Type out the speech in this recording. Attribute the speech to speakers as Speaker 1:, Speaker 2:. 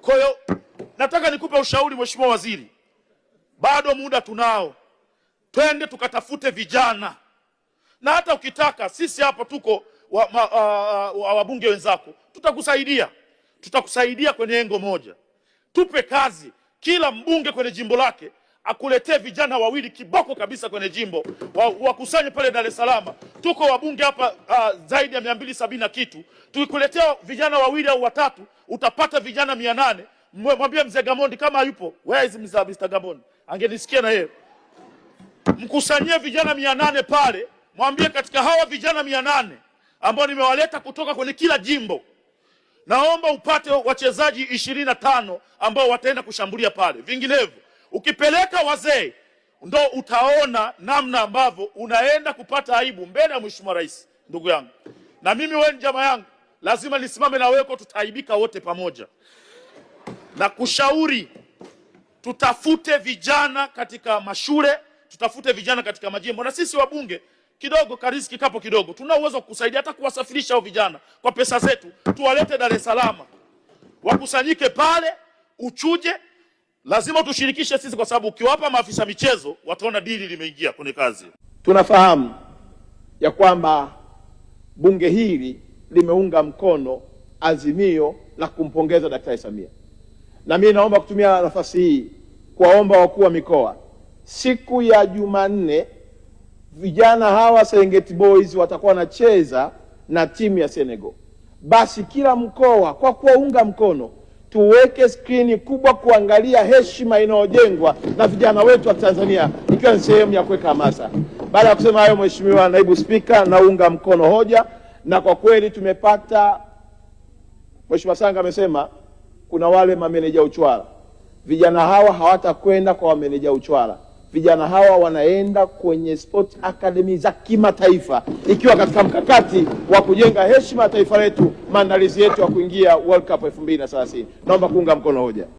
Speaker 1: Kwa hiyo nataka nikupe ushauri Mheshimiwa Waziri, bado muda tunao, twende tukatafute vijana, na hata ukitaka sisi hapa tuko wabunge wenzako, tutakusaidia kwenye engo moja. Tupe kazi, kila mbunge kwenye jimbo lake akuletee vijana wawili kiboko kabisa kwenye jimbo, wakusanye pale Dar es Salaam. Tuko wabunge hapa zaidi ya 270 na kitu. Tukikuletea vijana wawili au watatu, utapata vijana 800. Mwambie mzee Gamondi kama hayupo, where is Mr. Gamondi? Angenisikia na yeye. Mkusanyie vijana 800 pale, mwambie katika hawa vijana 800 ambao nimewaleta kutoka kwenye kila jimbo, naomba upate wachezaji 25 ambao wataenda kushambulia pale. Vinginevyo ukipeleka wazee, ndo utaona namna ambavyo unaenda kupata aibu mbele ya Mheshimiwa Rais. Ndugu yangu, na mimi wewe ni jamaa yangu, lazima nisimame na wewe, tutaaibika wote pamoja. Na kushauri, tutafute vijana katika mashule, tutafute vijana katika majimbo, na sisi wabunge kidogo kariziki kapo kidogo, tuna uwezo wa kusaidia hata kuwasafirisha hao vijana kwa pesa zetu, tuwalete Dar es Salaam, wakusanyike pale, uchuje. Lazima tushirikishe sisi, kwa sababu ukiwapa maafisa michezo wataona dili limeingia kwenye kazi.
Speaker 2: Tunafahamu ya kwamba bunge hili limeunga mkono azimio la kumpongeza Daktari Samia, na mimi naomba kutumia nafasi hii kuwaomba wakuu wa mikoa, siku ya Jumanne vijana hawa Serengeti Boys watakuwa wanacheza na timu ya Senegal. Basi kila mkoa kwa kuwaunga mkono tuweke skrini kubwa kuangalia heshima inayojengwa na vijana wetu wa Tanzania, ikiwa ni sehemu ya kuweka hamasa. Baada ya kusema hayo, Mheshimiwa Naibu Spika, naunga mkono hoja, na kwa kweli tumepata, Mheshimiwa Sanga amesema kuna wale mameneja uchwara. Vijana hawa hawatakwenda kwa wameneja uchwara. Vijana hawa wanaenda kwenye sport academy za kimataifa, ikiwa katika mkakati wa kujenga heshima ya taifa letu, maandalizi yetu ya kuingia World Cup 2030. Naomba kuunga mkono hoja.